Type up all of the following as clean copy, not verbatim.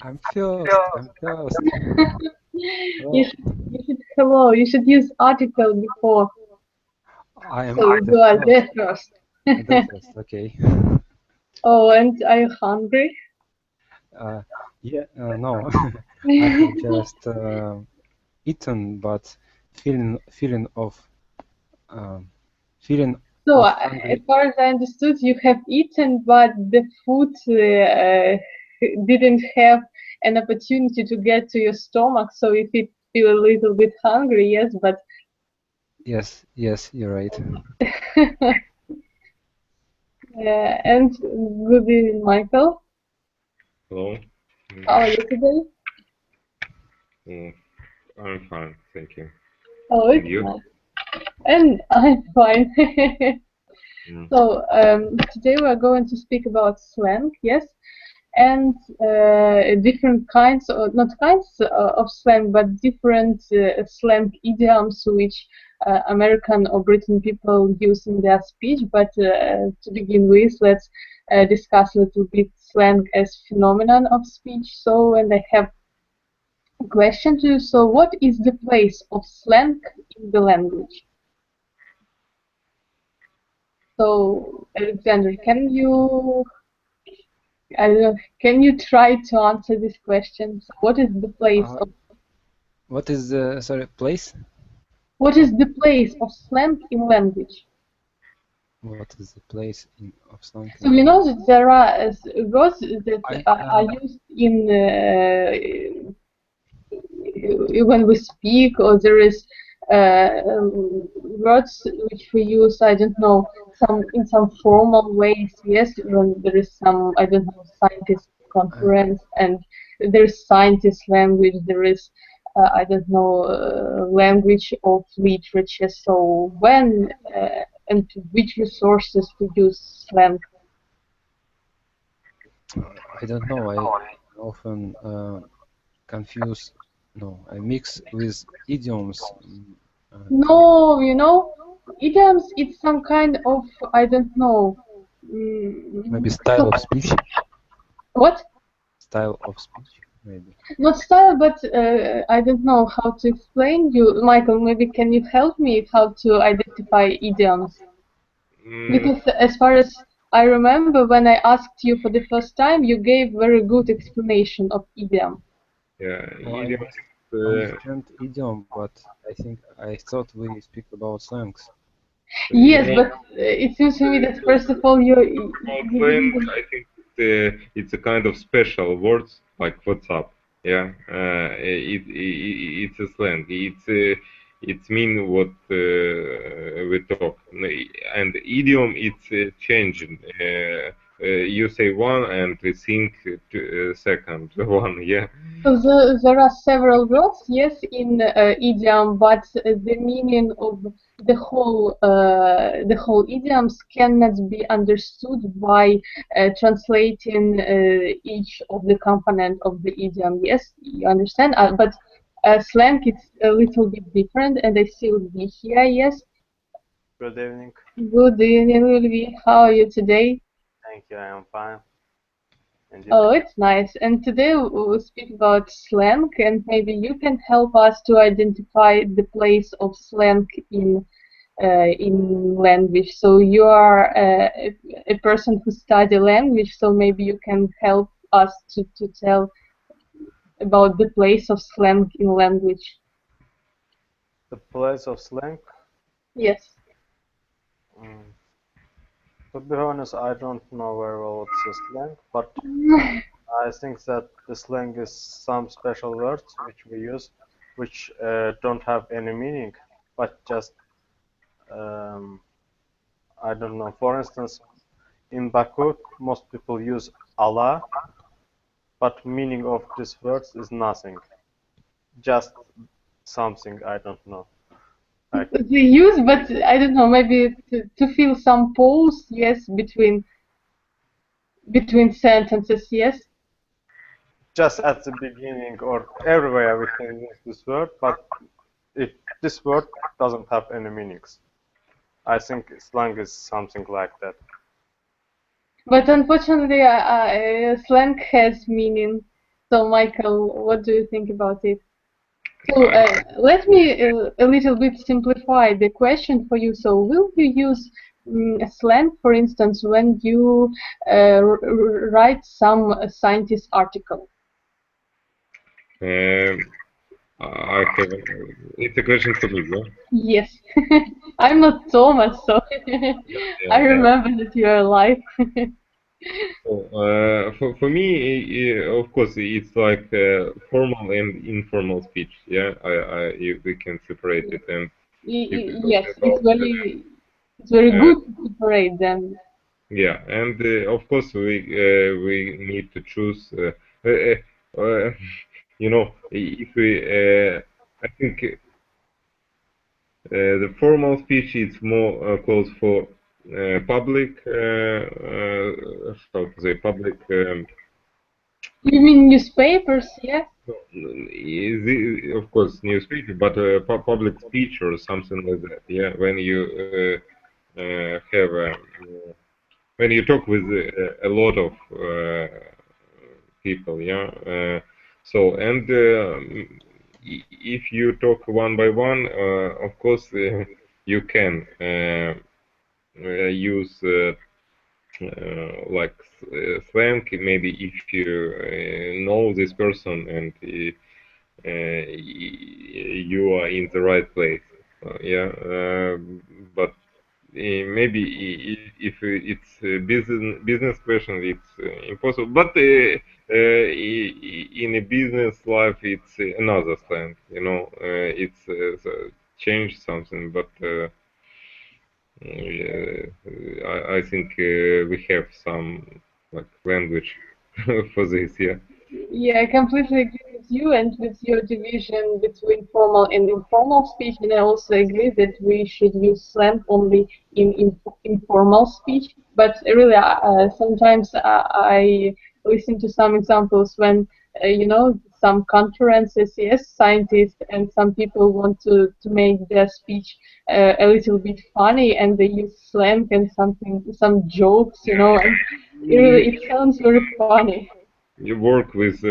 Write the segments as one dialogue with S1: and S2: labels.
S1: I'm first. I'm first.
S2: You should hello. You should use article before.
S1: I am
S2: So
S1: the
S2: you are
S1: first.
S2: there first.
S1: The first. Okay.
S2: Oh, and are you hungry?
S1: Yeah. No. I have just eaten, but feeling of um, feeling
S2: So,
S1: of
S2: as
S1: hungry.
S2: far as I understood, you have eaten, but the food didn't have an opportunity to get to your stomach. So, if you feel a little bit hungry, yes, but
S1: Yes. Yes. You're right.
S2: and good evening, Michael.
S3: Hello.
S2: How are you today?
S3: Mm, I'm fine, thank you.
S2: Oh,
S3: And
S2: it's
S3: you?
S2: nice. And I'm fine.
S3: Mm.
S2: So, today we're going to speak about slang, yes, and different kinds, or not kinds of slang, but different slang idioms which American or Britain people use in their speech. But to begin with, let's discuss a little bit slang as phenomenon of speech. So, and I have a question to you. So, what is the place of slang in the language? So, Alexander, I don't know, can you try to answer this question? So what is the place
S1: Uh,
S2: of
S1: what is the place?
S2: slang in language?
S1: What is the place of slang
S2: So
S1: in
S2: we know
S1: language?
S2: that there are words that
S1: I
S2: are used in when we speak, or there is words which we use. I don't know, some in some formal ways. Yes, when there is some, I don't know, scientist
S1: uh,
S2: conference, and there is scientist language. There is I don't know, language of literature. So when and which resources we use slang?
S1: I don't know. I often confuse. No, I mix with idioms.
S2: No, you know, idioms. It's some kind of, I don't know.
S1: Maybe
S2: So
S1: style of speech.
S2: what?
S1: Style of speech. Maybe.
S2: Not style, but I don't know how to explain you. Michael, maybe can you help me how to identify idioms?
S3: Mm,
S2: Because as far as I remember, when I asked you for the first time, you gave very good explanation of idiom.
S3: yeah,
S1: No, I
S3: idiom
S1: must
S3: is,
S1: understand idiom, but I thought we speak about slangs.
S2: Yes,
S3: no,
S2: but it seems to me that first of all, you
S3: slang,
S2: didn't.
S3: I think it's a kind of special words like WhatsApp. Yeah, it's a slang. It's mean what we talk. And idiom it's changing. You say one and we think second one. Yeah.
S2: So there are several words, yes, in idiom, but the meaning of the whole idioms cannot be understood by translating each of the component of the idiom. Yes, you understand. But slang is a little bit different, and I still be here. Yes.
S4: Good evening.
S2: Good evening, Ulvi. How are you today?
S4: Thank you. I am fine. And you?
S2: Oh, it's nice. And today we will speak about slang, and maybe you can help us to identify the place of slang in language. So you are a person who study language, so maybe you can help us to tell about the place of slang in language.
S4: The place of slang?
S2: Yes.
S4: Mm, to be honest, I don't know very well what's the slang, but I think that the slang is some special words which we use, which don't have any meaning, but just um, I don't know. For instance, in Baku, most people use Allah, but meaning of these words is nothing, just something I don't know. Like
S2: They use, but I don't know, maybe to feel some pause, yes, between sentences, yes.
S4: just at the beginning or everywhere we can use this word, but this word doesn't have any meanings. I think slang is something like that.
S2: But unfortunately, slang has meaning. So, Michael, what do you think about it? So, let me a little bit simplify the question for you. So, will you use slang, for instance, when you write some scientist article?
S3: I have. It's a question for me, yeah?
S2: Yes. I'm not Thomas, so I remember that you are alive.
S3: For me, of course, it's like formal and informal speech. Yeah, we can separate it. And if we
S2: Yes,
S3: talk about
S2: it's very good to separate them.
S3: yeah, and of course we need to choose. You know, if we I think the formal speech is more close for public. How to say public.
S2: You mean newspapers, yeah?
S3: Of course, newspaper, but public speech or something like that. Yeah, when you have when you talk with a lot of people. Yeah. So and if you talk one by one, of course you can use like slang. Maybe if you know this person and you are in the right place. Yeah, but maybe if it's a business question, it's impossible. But in a business life, it's another slang. You know, it's change something. But I think we have some like language for this. Yeah.
S2: Yeah, I completely agree with you and with your division between formal and informal speech, and I also agree that we should use slang only in informal speech. But really, sometimes I listen to some examples when, some conferences, yes, scientists and some people want to make their speech a little bit funny, and they use slang and some jokes, and it sounds very funny.
S3: You work with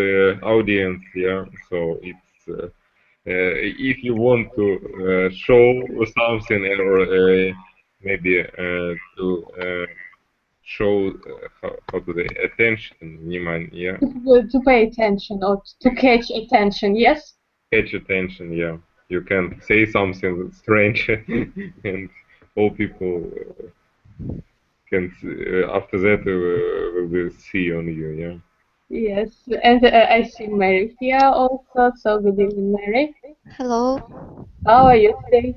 S3: audience, yeah. So it's if you want to show something or maybe to show how to say attention, внимание, yeah.
S2: To pay attention or to catch attention, yes?
S3: Catch attention, yeah. You can say something strange, and all people can after that will see on you, yeah.
S2: Yes, and I see Mary here also, so good evening, Mary.
S5: Hello,
S2: How are you today?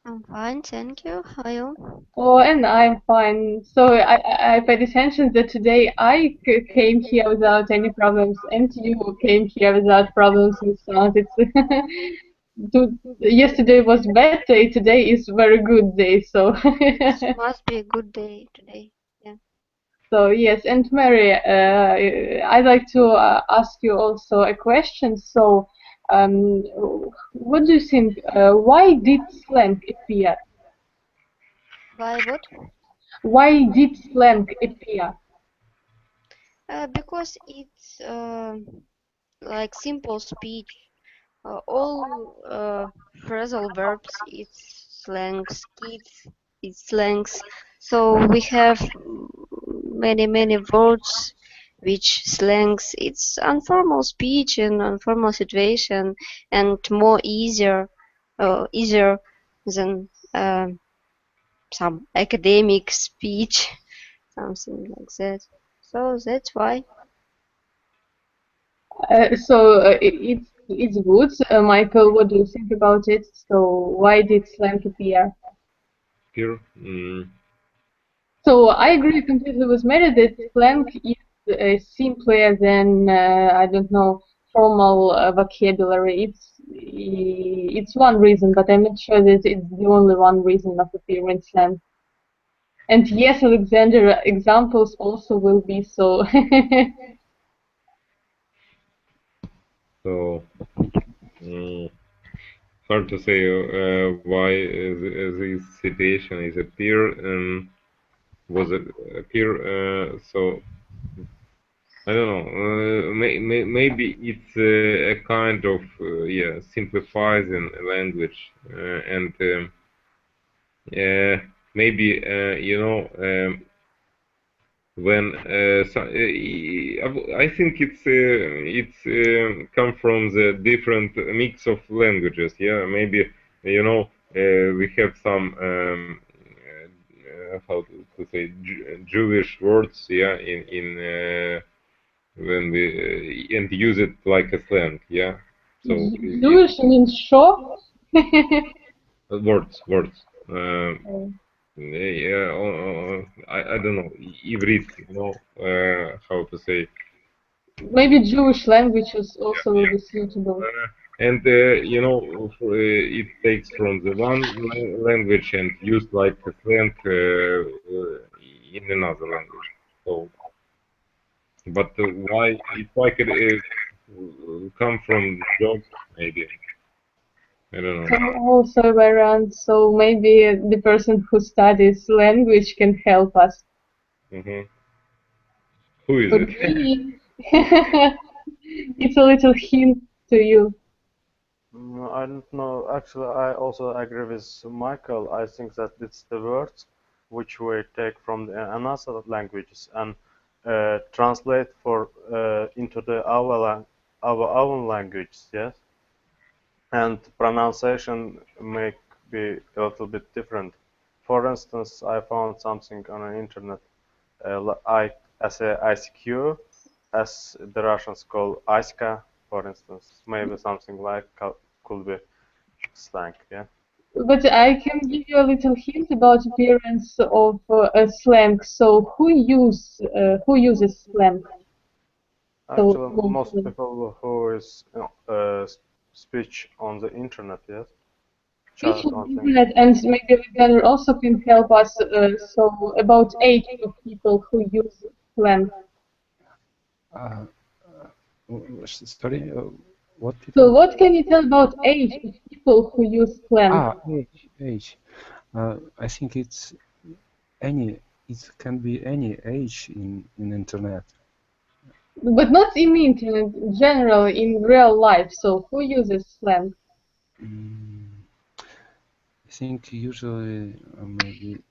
S5: I'm fine, thank you. How are you?
S2: Oh, and I'm fine. So I paid attention that today I came here without any problems, and you came here without problems with sound. It's yesterday was bad day, today is very good day. So
S5: It must be a good day today. Yeah.
S2: so yes, and Mary, I'd like to ask you also a question. So, what do you think? Why did slang appear?
S5: Why what?
S2: Why did slang appear?
S5: Because it's like simple speech. All phrasal verbs, it's slangs, kids, it's slangs. So we have many words which slangs. It's informal speech and informal situation and more easier than some academic speech, something like that. So that's why.
S2: It's good. Michael, what do you think about it? So why did slang appear?
S3: Here,
S2: So I agree completely with Mary that slang is simpler than I don't know formal vocabulary. It's one reason, but I'm not sure that it's the only one reason of appearing slang. And yes, Alexander, examples also will be so.
S3: so hard to say why this situation is appear was it appear so I don't know. Maybe it's a kind of yeah, simplifying language, and maybe you know, when I think it's come from the different mix of languages. Yeah, maybe you know, we have some how to say Jewish words. Yeah, in when we and use it like a slang. Yeah, so
S2: Jewish means show.
S3: words. Yeah, I don't know, ivrit, you know, how to say.
S2: Maybe Jewish language is also will be suitable.
S3: And you know, it takes from the one language and used like a slang in another language. So, but why it like it come from job maybe? I don't know.
S2: So also around, so maybe the person who studies language can help us.
S3: Who is
S2: But
S3: it?
S2: me, it's a little hint to you.
S4: I don't know. Actually, I also agree with Michael. I think that it's the words which we take from another languages and translate for into our own language. Yes, and pronunciation may be a little bit different. For instance, I found something on the internet. As a ICQ, as the Russians call Aська, for instance, maybe something like could be slang, yeah.
S2: But I can give you a little hint about appearance of a slang. So who uses slang?
S4: Actually,
S2: So
S4: most people who is speech on the internet, yes,
S2: speech
S4: chat
S2: on
S4: on the
S2: internet, and maybe Alexander also can help us. So about age of people who use slang.
S1: Sorry, what
S2: So
S1: people?
S2: what can you tell about age of people who use slang?
S1: Age. I think it's any. It can be any age in internet.
S2: But not in the internet, in general, in real life. So who uses slang?
S1: I think usually maybe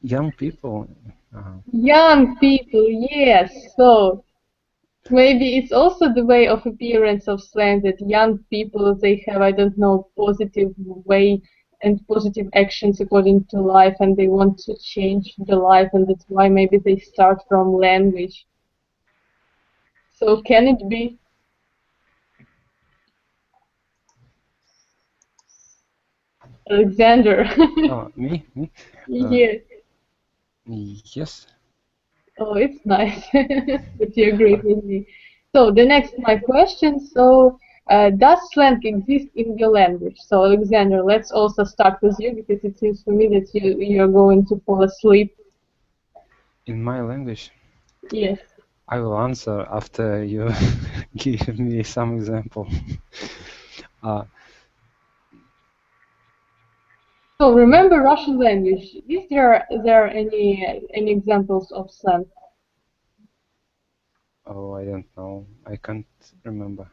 S1: young people.
S2: Young people, yes. So maybe it's also the way of appearance of slang that young people, they have, I don't know, positive way and positive actions according to life, and they want to change the life, and that's why maybe they start from language. So can it be? Alexander.
S1: Me?
S2: Yes.
S1: Yes.
S2: Oh, it's nice that you agree with me. So the next my question. So does slang exist in your language? So Alexander, let's also start with you because it seems to me that you're going to fall asleep.
S1: In my language?
S2: Yes.
S1: I will answer after you give me some example.
S2: So remember Russian language. Is there any examples of slang?
S1: Oh, I don't know. I can't remember.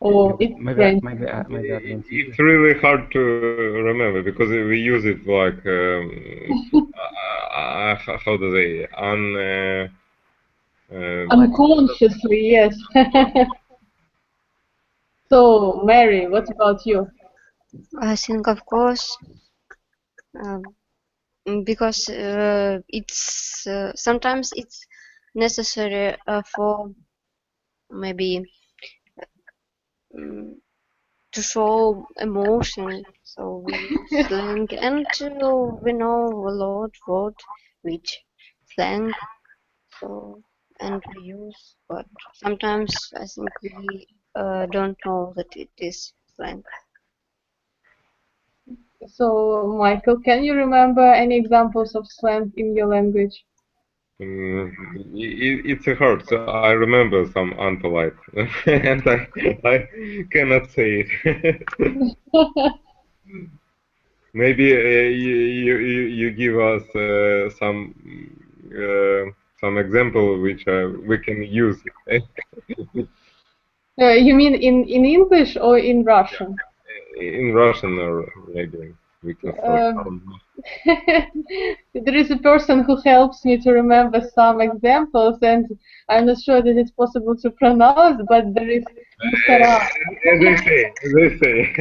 S2: Or it's French.
S1: Maybe I don't.
S3: It's really hard to remember because we use it like how do they
S2: unconsciously, yes. So Mary, what about you?
S5: I think, of course, because it's sometimes it's necessary for maybe to show emotion. So we use slang, and we know a lot word which slang. So and we use, but sometimes I think we don't know that it is slang.
S2: So Michael, can you remember any examples of slang in your language?
S3: It's a hard. So I remember some unpolite, and I cannot say it. Maybe you give us some example which we can use.
S2: You mean in English or in Russian?
S3: In Russian, or maybe we can start.
S2: There is a person who helps me to remember some examples, and I'm not sure that it's possible to pronounce, but there is musara.
S3: As they say.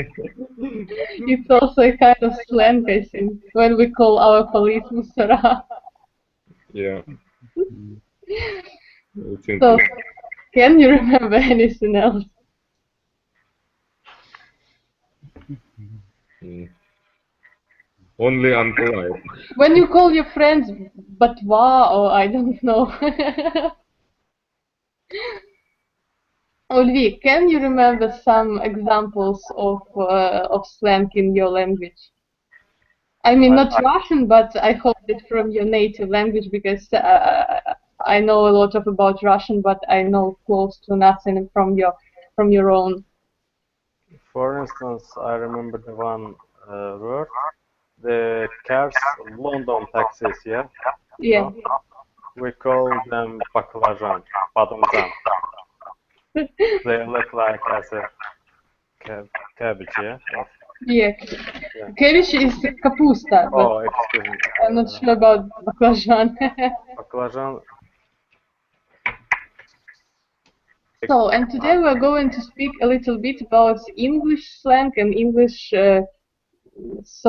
S2: It's also a kind of slang, I think, when we call our police musara.
S3: Yeah. It's
S2: So,
S3: interesting.
S2: can you remember anything else?
S3: Only unpolite.
S2: When you call your friends batwa, or I don't know. Ulvi, can you remember some examples of slang in your language? I mean, not Russian, but I hope that from your native language, because I know a lot about Russian, but I know close to nothing from your own.
S4: For instance, I remember the one word, the cars, London taxis, yeah?
S2: Yeah.
S4: No? We call them baklajan, badamjan. They look like as a cabbage, yeah?
S2: Yeah. Cabbage is kapusta, but
S4: Oh, excuse me.
S2: I'm not sure about baklajan.
S4: Baklajan.
S2: So, and today we're going to speak a little bit about English slang and English. Let's,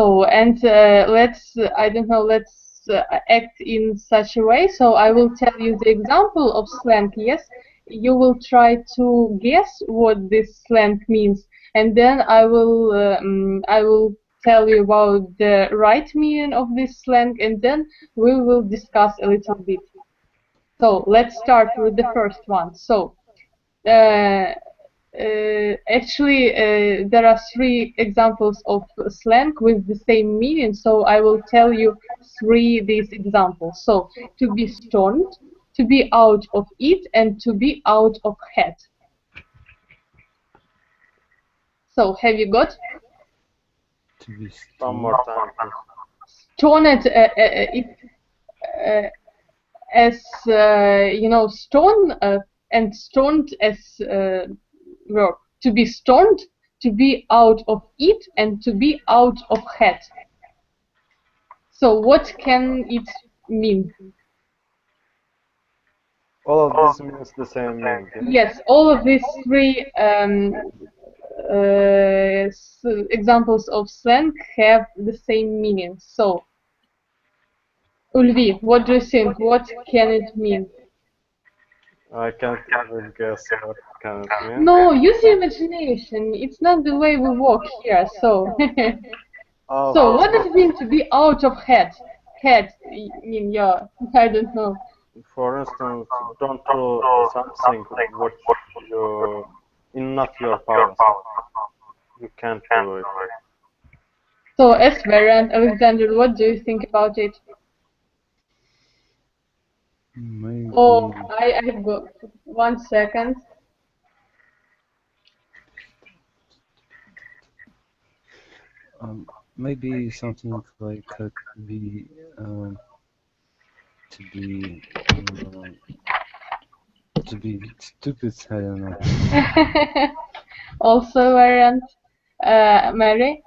S2: I don't know, let's act in such a way. So I will tell you the example of slang, yes? You will try to guess what this slang means, and then I will tell you about the right meaning of this slang, and then we will discuss a little bit. So let's start with the first one. So actually, there are 3 examples of slang with the same meaning, so I will tell you 3 these examples. So, to be stoned, to be out of it, and to be out of hat. So, have you got?
S1: To be
S4: One more time, please.
S2: Stoned, as you know, stone and stoned as verb. To be stoned, to be out of it, and to be out of hat. So what can it mean?
S4: All of this means the same meaning.
S2: Yes, all of these 3 examples of slang have the same meaning. So, Ulvi, what do you think? What can it mean?
S4: I can't even guess what can it mean.
S2: No, use your imagination. It's not the way we walk here. So, so what does it mean to be out of hat? Hat, I mean, yeah, I don't know.
S4: For instance, don't do something what you in not your powers. You can't do it.
S2: So, as variant, Alexander, what do you think about it?
S1: Maybe.
S2: Oh, I have got 1 second.
S1: Maybe something like to be stupid. I don't know.
S2: Also variant, Mary?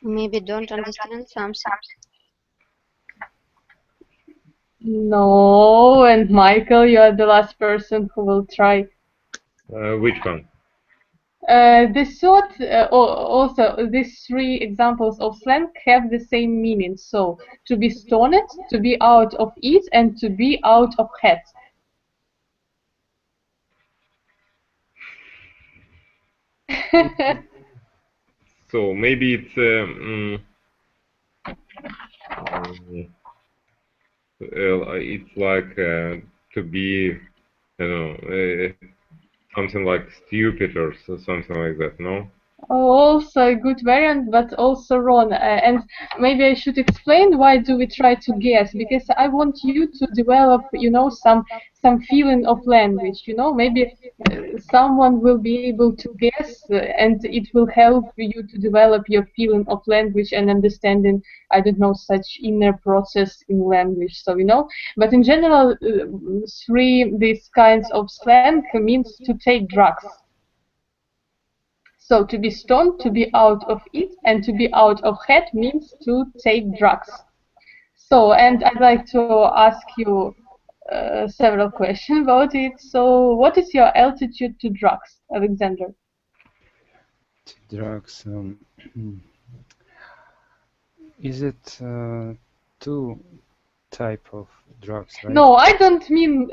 S5: Maybe don't understand something.
S2: No, and Michael, you are the last person who will try.
S3: Which one?
S2: Also, these 3 examples of slang have the same meaning. So, to be stoned, to be out of it, and to be out of hat.
S3: So maybe it's like to be, I don't know, something like stupid or something like that. No.
S2: Also a good variant, but also wrong. And maybe I should explain why do we try to guess? Because I want you to develop, you know, some feeling of language. You know, maybe someone will be able to guess, and it will help you to develop your feeling of language and understanding. I don't know, such inner process in language. So you know, but in general, these kinds of slang means to take drugs. So to be stoned, to be out of it, and to be out of head means to take drugs. So, and I'd like to ask you several questions about it. So, what is your altitude to drugs, Alexander?
S1: Drugs. Is it two type of drugs, right?
S2: No, I don't mean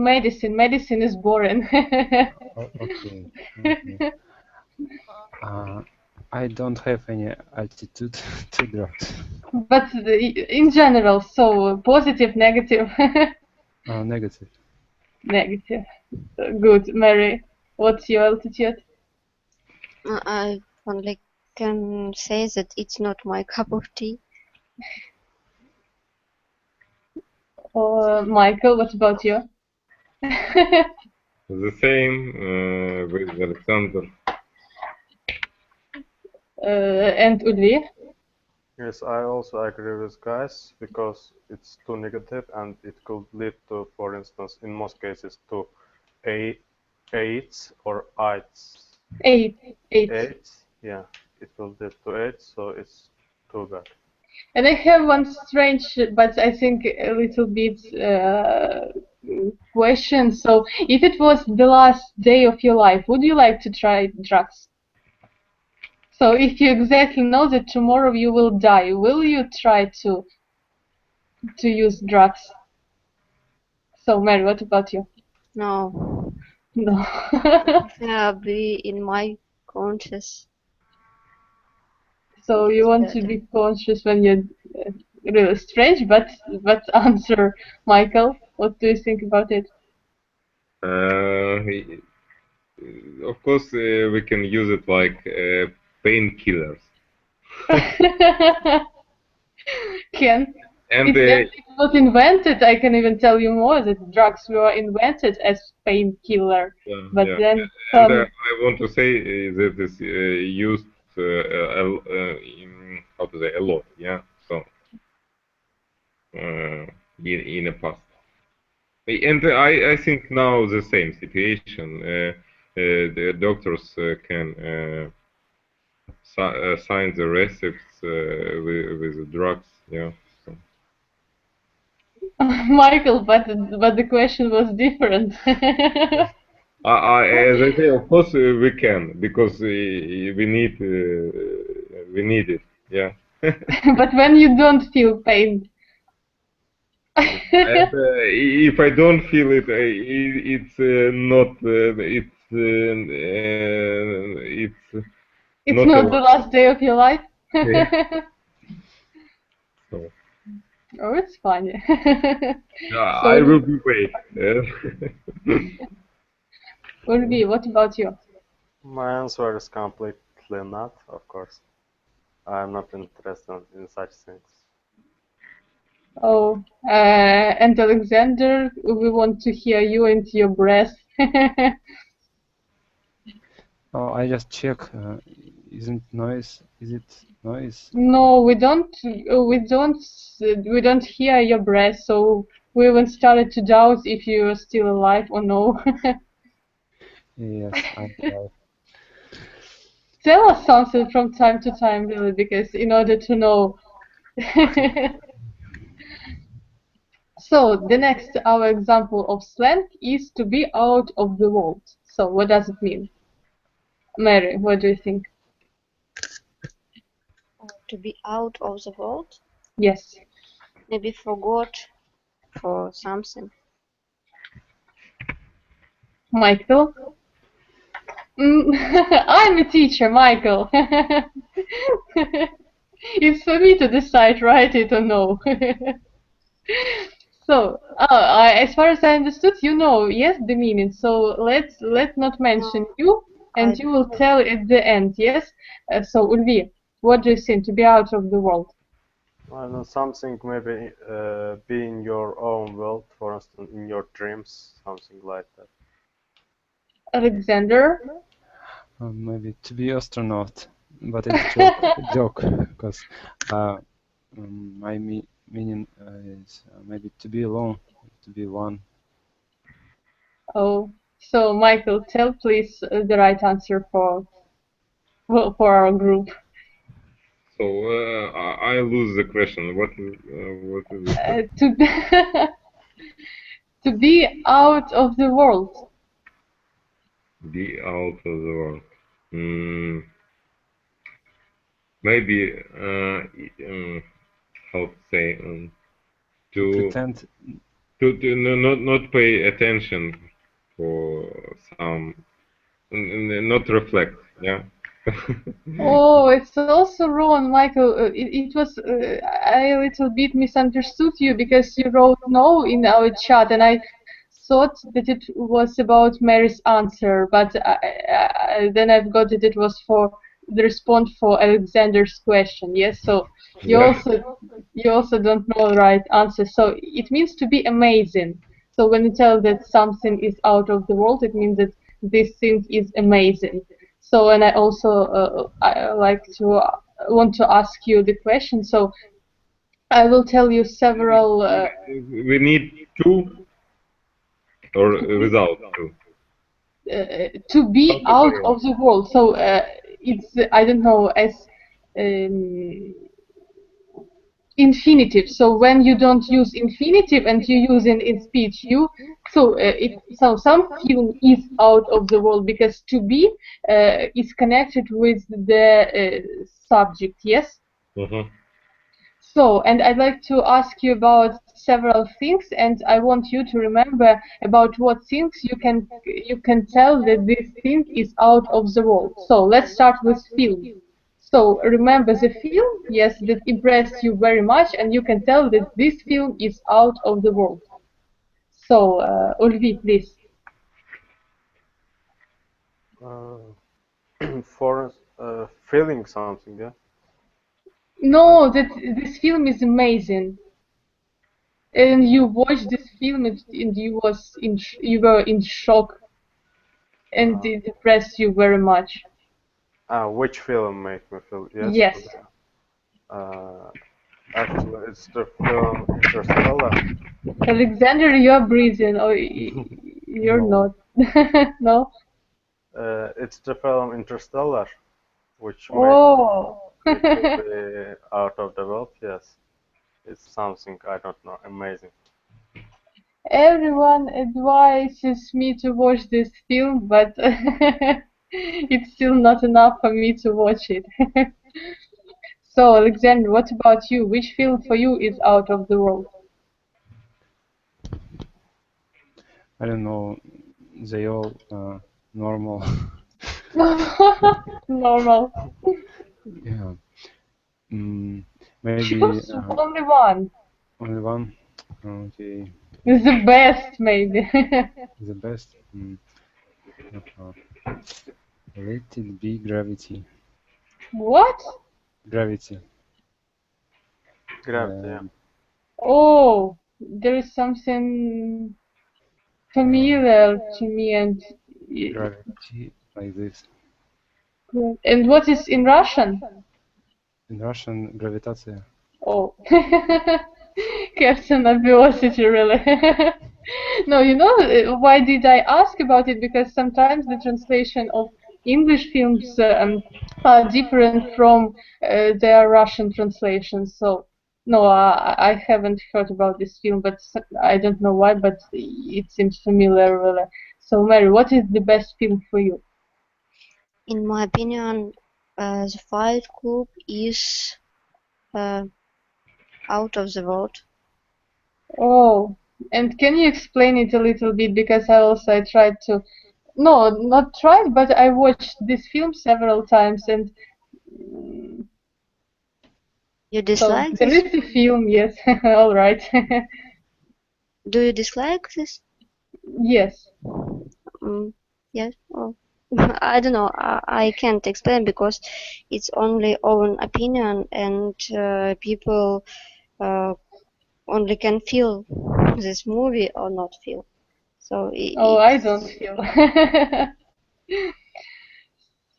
S2: medicine. Medicine is boring.
S1: Oh, okay. Okay. I don't have any altitude to drugs.
S2: But in general, so positive, negative.
S1: Negative.
S2: Negative. Good, Mary. What's your altitude?
S5: I only can say that it's not my cup of tea.
S2: Michael, what about you?
S3: The same with Alexander.
S2: And Ulvi?
S4: Yes, I also agree with guys because it's too negative and it could lead to, for instance, in most cases, to AIDS or AIDS.
S2: AIDS.
S4: AIDS, yeah, it will lead to AIDS, so it's too bad.
S2: And I have one strange, but I think a little bit question. So, if it was the last day of your life, would you like to try drugs? So, if you exactly know that tomorrow you will die, will you try to use drugs? So, Mary, what about you?
S5: No.
S2: No.
S5: Be in my conscious.
S2: So you want to be conscious when you're really strange, but answer, Michael. What do you think about it?
S3: Of course, we can use it like painkillers.
S2: Ken?
S3: And
S2: It was invented. I can even tell you more that drugs were invented as painkiller.
S3: yeah,
S2: But
S3: yeah.
S2: then
S3: And I want to say that it's used how to say a lot, yeah. So in the past, and I think now the same situation. The doctors can sign the recepts with the drugs, yeah. So.
S2: Michael, but the question was different.
S3: As I say, of course we can because we need it, yeah.
S2: But when you don't feel pain.
S3: And if I don't feel it, it's not
S2: It's not the last day of your life.
S3: Yeah. So.
S2: Oh, it's funny.
S3: Yeah, so, I will be wait.
S2: Ulvi, what about you?
S4: My answer is completely not, of course. I'm not interested in such things.
S2: Oh, and Alexander, we want to hear you and your breath.
S1: Oh, I just check. Is it noise?
S2: No, we don't hear your breath, so we even started to doubt if you're still alive or no.
S1: Yes, I'm alive.
S2: Tell us something from time to time, really, because in order to know. So the next our example of slang is to be out of the world. So what does it mean? Mary, what do you think?
S5: To be out of the world?
S2: Yes.
S5: Maybe forgot for something.
S2: Michael? I'm a teacher, Michael. It's for me to decide, right it or no. So, as far as I understood, you know, yes, the meaning. So let's not mention you. and you will tell at the end, yes? So, Ulvi, what do you think to be out of the world?
S4: I don't know, something maybe be in your own world, for instance, in your dreams, something like that.
S2: Alexander?
S1: Maybe to be astronaut, but it's joke because my meaning is maybe to be alone, to be one.
S2: Oh, so Michael, tell please the right answer for our group.
S3: So I lose the question. What is it?
S2: To be out of the world.
S3: Be out of the world. Maybe how to say to
S1: Pretend.
S3: to not pay attention for some, not reflect. Yeah.
S2: Oh, it's also wrong, Michael. It was I a little bit misunderstood you because you wrote no in our chat, and I thought that it was about Mary's answer, but then I've got that it was for the response for Alexander's question. Yes, so you also don't know the right answer. So it means to be amazing. So when you tell that something is out of the world, it means that this thing is amazing. So, and I also I want to ask you the question. So, I will tell you several.
S3: We need two or without two.
S2: To be out of the world. So it's I don't know as infinitive. So when you don't use infinitive and you use in speech you, so some film is out of the world because to be is connected with the subject. Yes.
S3: Mm-hmm.
S2: So, and I'd like to ask you about several things, and I want you to remember about what things you can tell that this thing is out of the world. So let's start with film. So remember the film, yes, that impressed you very much, and you can tell that this film is out of the world. So, Ulvi, please.
S4: For feeling something, yeah.
S2: No, that this film is amazing. And you watched this film and you were in shock, and it impressed you very much.
S4: Which film made me feel? Yes.
S2: Yes.
S4: Actually, it's the film Interstellar.
S2: Alexander, you are breathing, or you're
S4: No.
S2: not. No.
S4: It's the film Interstellar, which
S2: Oh.
S4: made me be out of the world. Yes. It's something, I don't know, amazing.
S2: Everyone advises me to watch this film, but it's still not enough for me to watch it. So, Alexander, what about you? Which film for you is out of the world?
S1: I don't know. They all normal.
S2: Normal.
S1: Yeah. Maybe
S2: Choose only one.
S1: only one. Okay.
S2: The best, maybe.
S1: The best. Let it be Gravity.
S2: What?
S1: Gravity.
S4: Gravity, yeah.
S2: Oh, there is something familiar to me, and
S1: Gravity, like this.
S2: what is in Russian?
S1: In Russian, gravitaция.
S2: Oh, Captain Abiosity, really. No, you know why did I ask about it? Because sometimes the translation of English films are different from their Russian translations. So, no, I haven't heard about this film, but I don't know why, but it seems familiar, really. So, Mary, what is the best film for you?
S5: In my opinion, the Fight Club is out of the world.
S2: Oh, and can you explain it a little bit? Because I tried to, no, not tried, but I watched this film several times, and
S5: You dislike
S2: so there
S5: this?
S2: is a film, yes. All right.
S5: Do you dislike this?
S2: Yes.
S5: Yes. Oh, I don't know. I can't explain because it's only own opinion, and people only can feel this movie or not feel. So
S2: Oh, I
S5: it's
S2: don't feel.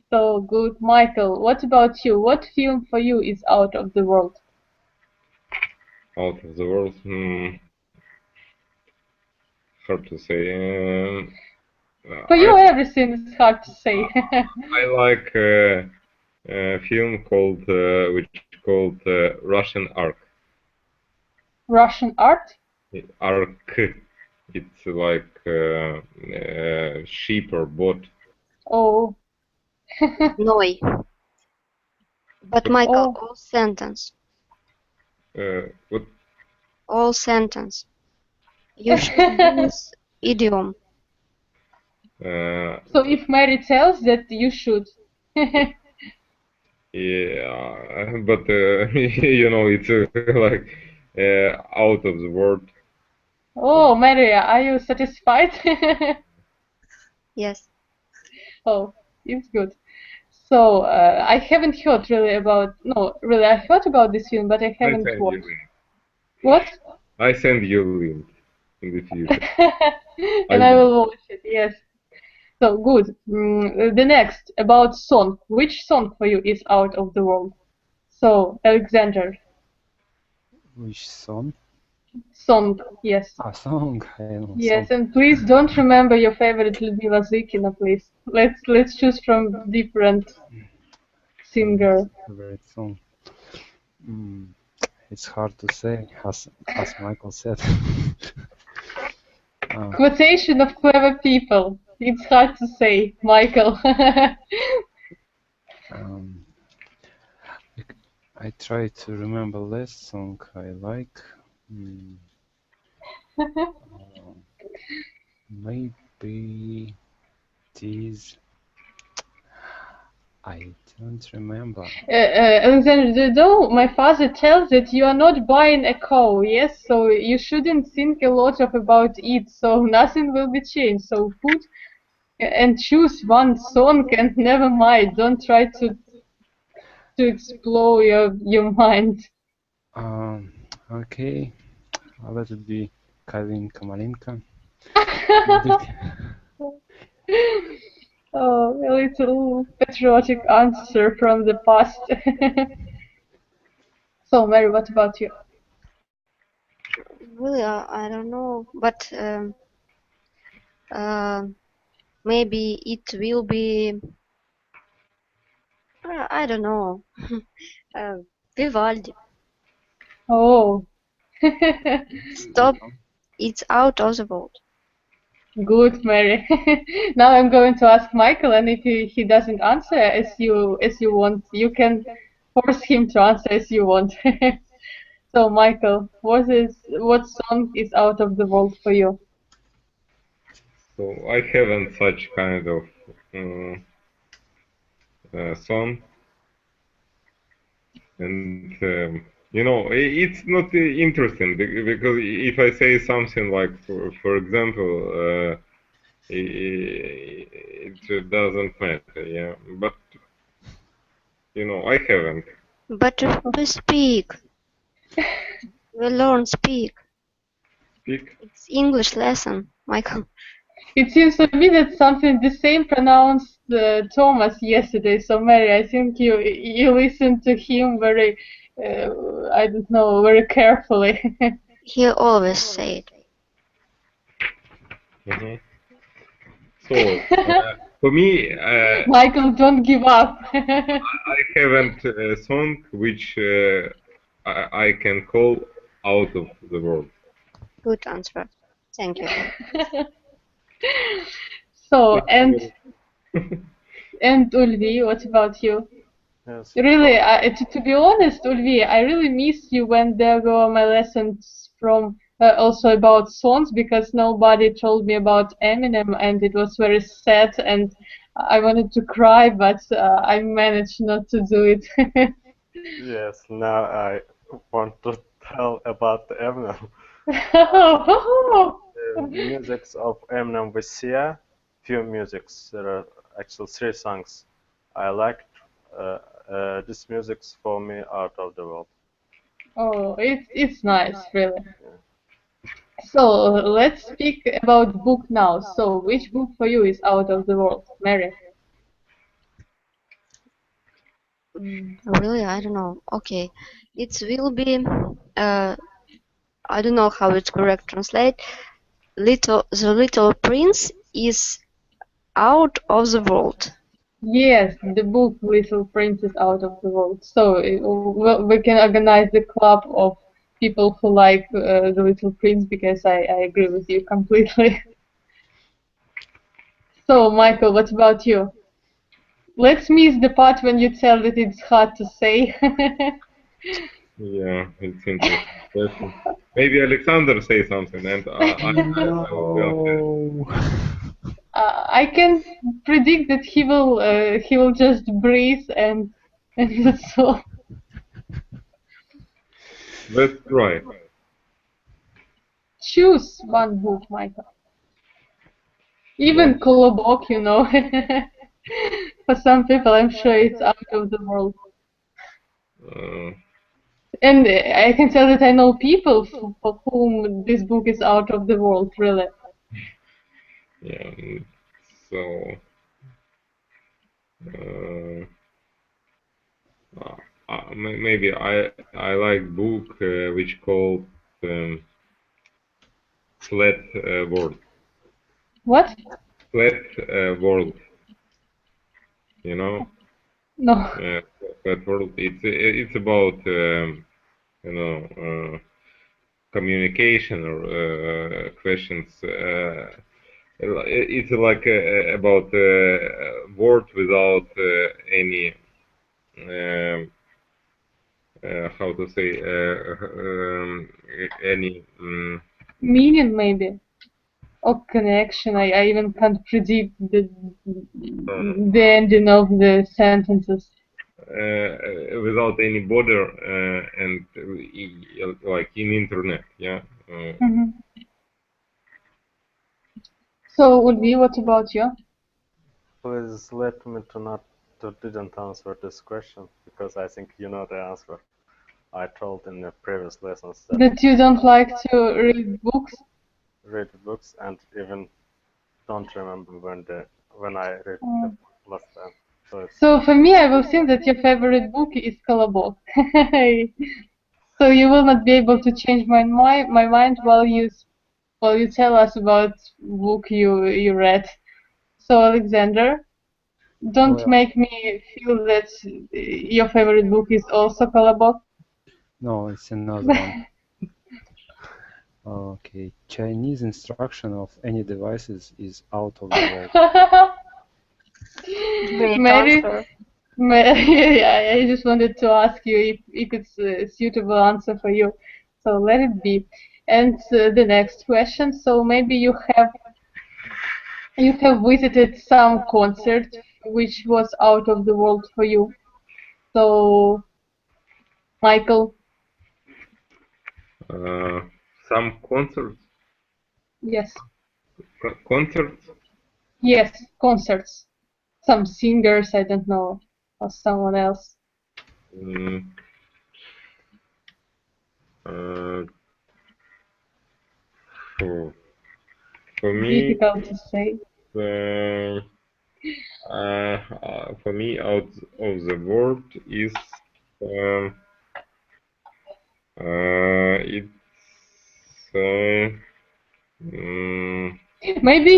S2: So good. Michael, what about you? What film for you is out of the world?
S3: Out of the world. Hard to say.
S2: For you,
S3: I
S2: everything is hard to say.
S3: I like a film called Russian Ark.
S2: Russian art?
S3: Ark. It's like ship or boat.
S2: Oh,
S5: Noi. But Michael,
S2: Oh.
S5: all sentence.
S3: What?
S5: All sentence. You should use idiom.
S2: so if Mary tells that you should.
S3: Yeah, but you know, it's like out of the world.
S2: Oh, Mary, are you satisfied?
S5: Yes.
S2: Oh, it's good. So I haven't heard really about. No, really, I heard about this film, but I
S3: I
S2: haven't
S3: send you
S2: watched.
S3: link.
S2: What?
S3: I send you link in the future.
S2: And I will watch it. Yes. So good. The next about song. Which song for you is out of the world? So Alexander,
S1: Which song?
S2: song. Yes.
S1: Ah, song. I know
S2: Yes,
S1: song.
S2: and please don't remember your favorite Liudmyla Zykina, please. Let's choose from different singer.
S1: Favorite song. It's hard to say, as Michael said.
S2: Quotation of clever people. It's hard to say, Michael.
S1: I try to remember last song I like. Maybe it is. I don't remember.
S2: Alexander, though my father tells that you are not buying a cow, yes, so you shouldn't think a lot about it, so nothing will be changed. So put and choose one song and never mind. Don't try to explore your mind.
S1: Okay, let it be Kalinka Malinka.
S2: Oh, a little patriotic answer from the past. So, Mary, what about you?
S5: Really, I don't know, but maybe it will be. I don't know. Vivaldi.
S2: Oh,
S5: Stop. It's out of the world.
S2: good, Mary. Now I'm going to ask Michael, and if he doesn't answer as you want, you can force him to answer as you want. So, Michael, what song is out of the world for you?
S3: So I haven't such kind of song, and you know, it's not interesting because if I say something like, for example, it doesn't matter, yeah. But you know, I haven't.
S5: But we speak. We learn speak.
S3: Speak.
S5: It's English lesson, Michael.
S2: It seems to me that something the same pronounced Thomas yesterday. So Mary, I think you listened to him very, I don't know, very carefully.
S5: He always said.
S3: So for me,
S2: Michael, don't give up.
S3: I haven't a song which I can call out of the world.
S5: Good answer. Thank you.
S2: So and Ulvi, what about you?
S4: Yes.
S2: Really, to be honest, Ulvi, I really missed you when there were my lessons from also about songs because nobody told me about Eminem and it was very sad and I wanted to cry, but I managed not to do it.
S4: Yes, now I want to tell about Eminem. The musics of Eminem we see few musics. There are actually 3 songs I liked. This music's for me out of the world.
S2: Oh, it's nice, really. So let's speak about book now. So which book for you is out of the world, Mary?
S5: Really, I don't know. Okay, it will be. I don't know how it's correct translate. The Little Prince is out of the world.
S2: Yes, the book Little Prince is out of the world. So well, we can organize the club of people who like the Little Prince, because I agree with you completely. So Michael, what about you? Let's miss the part when you tell that it's hard to say.
S3: Yeah, it's interesting. Maybe Alexander say something, and I will.
S1: No.
S2: I can predict that he will just breathe and that's all.
S3: Let's try.
S2: Choose one book, Michael. Even Kolobok, you know. For some people, I'm sure it's out of the world. And I can tell that I know people for whom this book is out of the world, really.
S3: Yeah. So. Maybe I like book which called Flat World.
S2: What?
S3: Flat World. You know?
S2: No.
S3: Flat World. It's about you know communication or questions. It's like about word without any. How to say any
S2: Meaning, maybe. Or connection. I even can't predict the ending of the sentences.
S3: without any border and like in internet, yeah.
S2: So, Ulvi, what about you?
S4: Please let me didn't answer this question, because I think you know the answer. I told in the previous lessons
S2: that you don't like to read books?
S4: Read books, and even don't remember when I read the last time.
S2: So for me, I will think that your favorite book is Kolobok. So you will not be able to change my mind while you tell us about book you read. So Alexander, don't make me feel that your favorite book is also Kolobok.
S1: No, it's another one. Okay, Chinese instruction of any devices is out of the world.
S2: Mary, yeah, I just wanted to ask you if it's a suitable answer for you. So let it be. And the next question. So maybe you have visited some concert which was out of the world for you. So, Michael.
S3: Some concerts.
S2: Yes.
S3: Concerts.
S2: Yes, concerts. Some singers, I don't know, or someone else.
S3: For me,
S2: difficult to say.
S3: For me, out of the world is it's
S2: maybe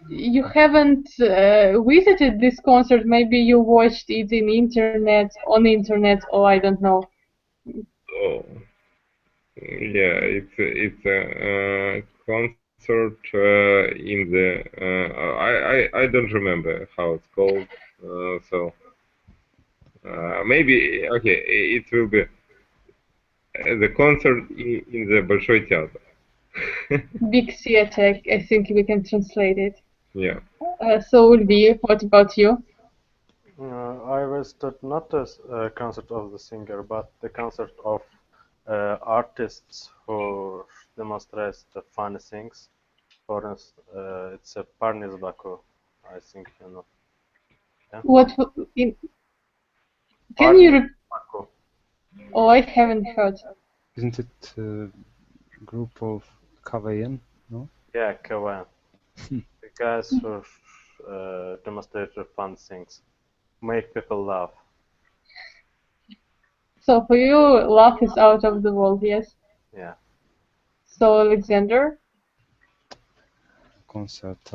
S2: you haven't visited this concert. Maybe you watched it on internet, or I don't know.
S3: Oh, yeah, it's a concert in the I don't remember how it's called. So maybe okay, it will be the concert in the Большой театр.
S2: Big theater, I think we can translate it.
S3: Yeah.
S2: So Ulvi, what about you?
S4: I visited not the concert of the singer, but the concert of artists who demonstrate the funny things. For instance, it's a Parnis Baku, I think you know. Yeah.
S2: What? Can you?
S4: Marco.
S2: Oh, I haven't heard.
S1: Isn't it a group of KVN? No?
S4: Yeah, KVN. The guys who demonstrate fun things, make people laugh.
S2: So for you, laugh is out of the world, yes?
S4: Yeah.
S2: So Alexander?
S1: Concert.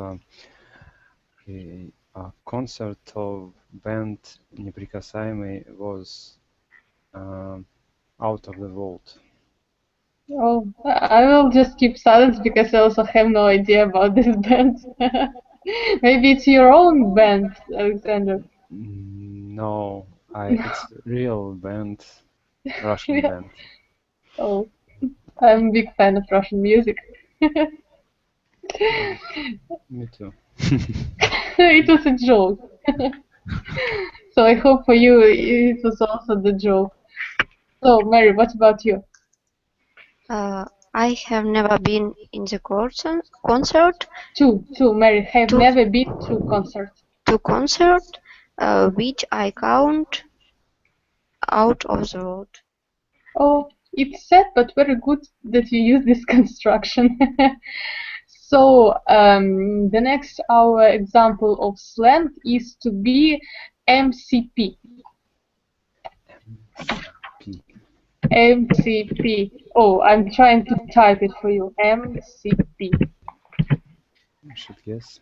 S1: A concert of band Неприкасаемый was out of the world.
S2: Oh, I will just keep silence because I also have no idea about this band. Maybe it's your own band, Alexander.
S1: No, it's real band, Russian
S2: Yeah.
S1: band.
S2: Oh, I'm a big fan of Russian music.
S1: Me too.
S2: It was a joke. So I hope for you it was also the joke. So Mary, what about you?
S5: I have never been in the concert.
S2: Two. Mary, have
S5: Two.
S2: never been to concert.
S5: To concert, which I count out of the road.
S2: Oh, it's sad but very good that you use this construction. So the next our example of slang is to be MCP. MCP. Oh, I'm trying to type it for you. MCP.
S1: I should guess.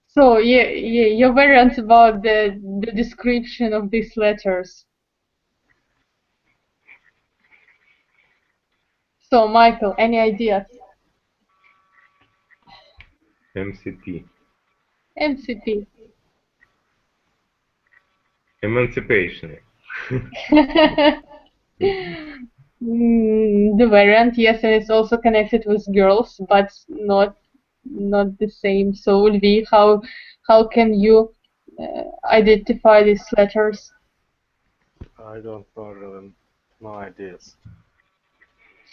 S2: So yeah, your variants about the description of these letters. So Michael, any ideas?
S3: MCP.
S2: MCP.
S3: Emancipation.
S2: The variant, yes, and it's also connected with girls, but not the same. So will be how can you identify these letters?
S4: I don't know really, no ideas.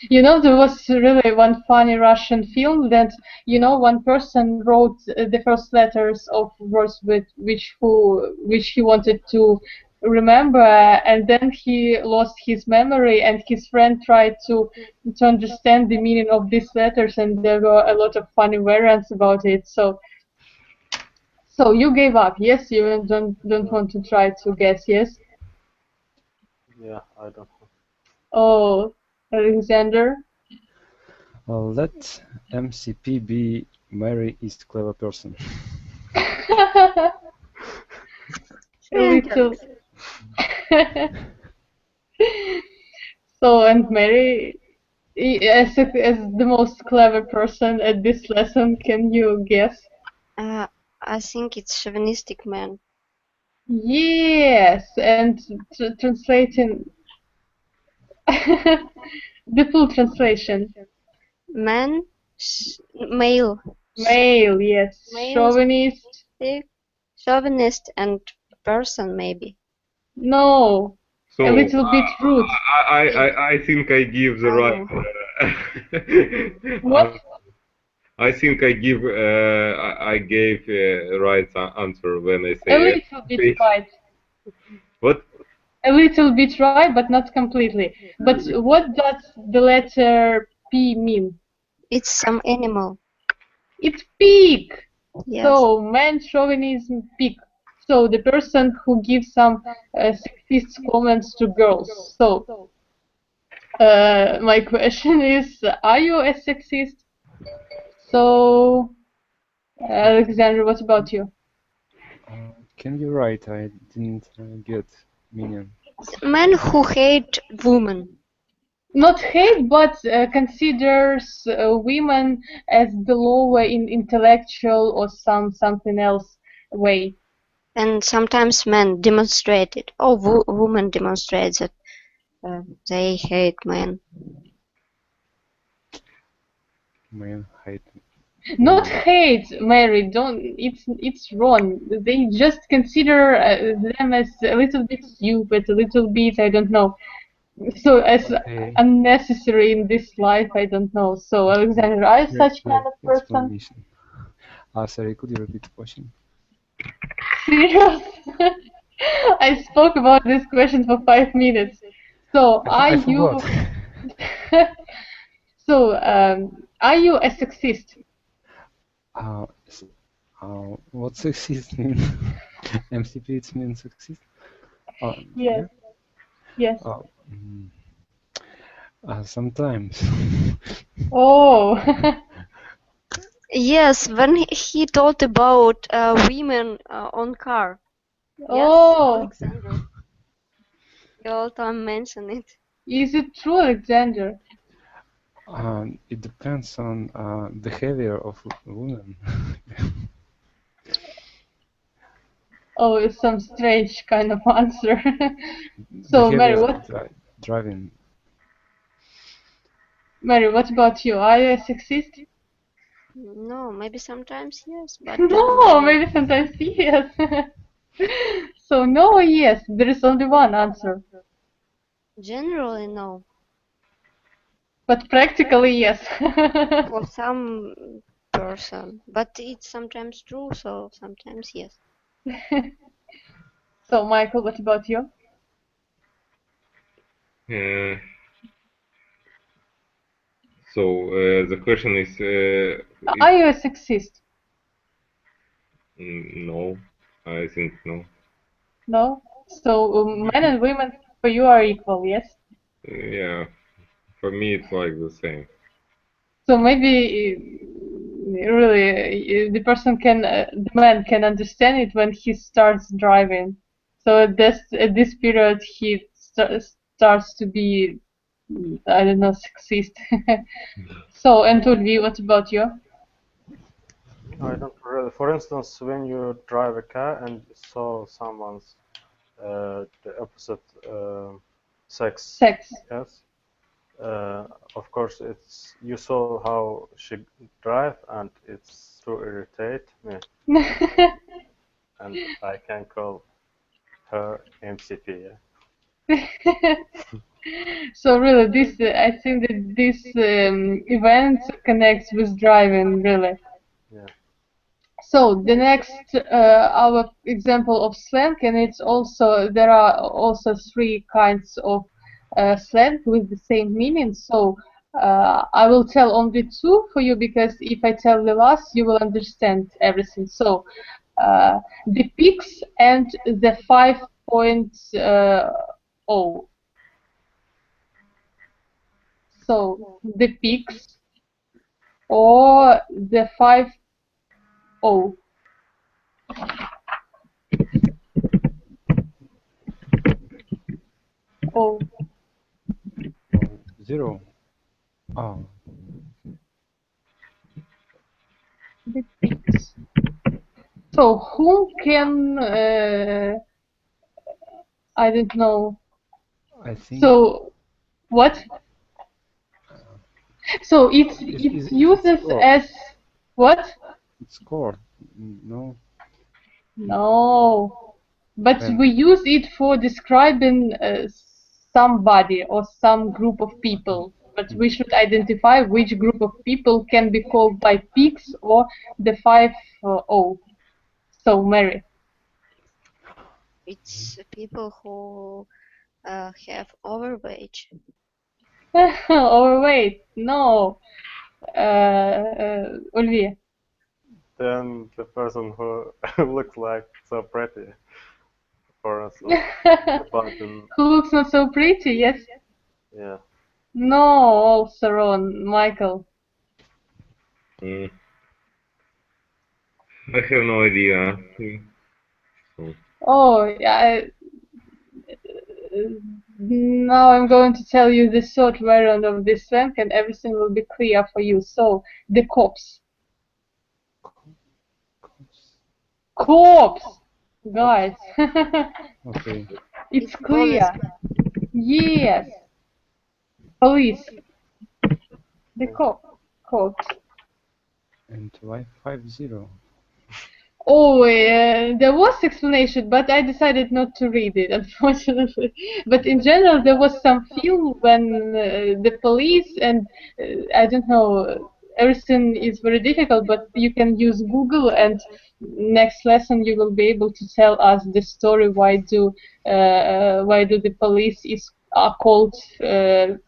S2: You know, there was really one funny Russian film that, you know, one person wrote the first letters of words with which he wanted to remember, and then he lost his memory, and his friend tried to understand the meaning of these letters, and there were a lot of funny variants about it. So you gave up, yes? You don't want to try to guess, yes?
S4: Yeah, I don't know.
S2: Oh, Alexander?
S1: Well, let MCP be Mary is clever person.
S2: A little. So, and Mary, as the most clever person at this lesson, can you guess?
S5: I think it's chauvinistic man.
S2: Yes, and translating the full translation.
S5: Man, male.
S2: Male, yes.
S5: Male.
S2: Chauvinist.
S5: And person maybe.
S2: No.
S3: So
S2: A little bit rude.
S3: I think I give the right.
S2: What?
S3: I think I gave right answer when I say
S2: A little bit right.
S3: What?
S2: A little bit right, but not completely. But what does the letter P mean?
S5: It's some animal.
S2: It's pig.
S5: Yes.
S2: So man chauvinism pig. So the person who gives some sexist comments to girls. So my question is, are you a sexist? So Alexander, what about you?
S1: Can you write? I didn't get meaning.
S5: Men who hate women.
S2: Not hate, but considers women as the lower in intellectual or something else way.
S5: And sometimes men demonstrate it. Or women demonstrate that they hate men.
S1: Men hate.
S2: Not hate, Mary. Don't. It's wrong. They just consider them as a little bit stupid, a little bit, I don't know. So as unnecessary in this life, I don't know. So Alexander, are you such kind of person?
S1: Sorry, could you repeat the question?
S2: Serious? I spoke about this question for 5 minutes. So
S1: I
S2: are you?
S1: forgot.
S2: So are you a sexist?
S1: What sexist mean? MCP it means sexist?
S2: Yes. Yes.
S1: Sometimes.
S2: Oh.
S5: Yes, when he told about women on car. Yes,
S2: Oh.
S5: Alexander. You all time mention it.
S2: Is it true, Alexander?
S1: It depends on behavior of women.
S2: Oh, it's some strange kind of answer. So, Mary,
S1: Behavior
S2: what?
S1: driving.
S2: Mary, what about you? Are you a sexist?
S5: No, maybe sometimes yes, but
S2: No, maybe sometimes yes. So no or yes? There is only one answer.
S5: generally no.
S2: But practically yes.
S5: For some person, but it's sometimes true, so sometimes yes.
S2: So, Michael, what about you?
S3: So the question is,
S2: Are you a sexist?
S3: no, I think no.
S2: No? So, men and women for you are equal, yes?
S3: Yeah, for me it's like the same.
S2: So maybe really the person can, the man can understand it when he starts driving. So at this period he starts to be, I don't know, sexist. So, and Ulvi, what about you?
S4: I don't really. For instance, when you drive a car and you saw someone's the opposite sex, yes, of course it's you saw how she drive and it's to irritate me, and I can call her MCP. Yeah.
S2: So really, this I think that this event connects with driving, really.
S4: Yeah.
S2: So the next our example of slang, and it's also there are also 3 kinds of slang with the same meaning. So I will tell only 2 for you because if I tell the last, you will understand everything. So the pigs and the 5.0. So the pigs or the 5.0. Oh.
S1: 0.
S2: The pigs. So who can I don't know.
S1: I think.
S2: So what? So it uses as what?
S1: It's core. No.
S2: No. But
S1: When?
S2: we use it for describing somebody or some group of people. But we should identify which group of people can be called by pigs or the 5.0. So Mary.
S5: It's people who have overweight.
S2: Overweight? No. Ulvi.
S4: Then the person who looks like so pretty, for instance,
S2: Who looks not so pretty? Yes.
S4: yeah.
S2: No, also wrong, Michael.
S3: I have no idea.
S2: Oh, yeah. Now I'm going to tell you the short variant of this slang, and everything will be clear for you. So, the cops. Cops, guys.
S1: Okay.
S2: It's clear. Yes. Police. The cops.
S1: And why 50?
S2: Oh, there was explanation, but I decided not to read it, unfortunately. But in general, there was some film when the police and I don't know, everything is very difficult, but you can use Google, and next lesson you will be able to tell us the story why do the police are called 50.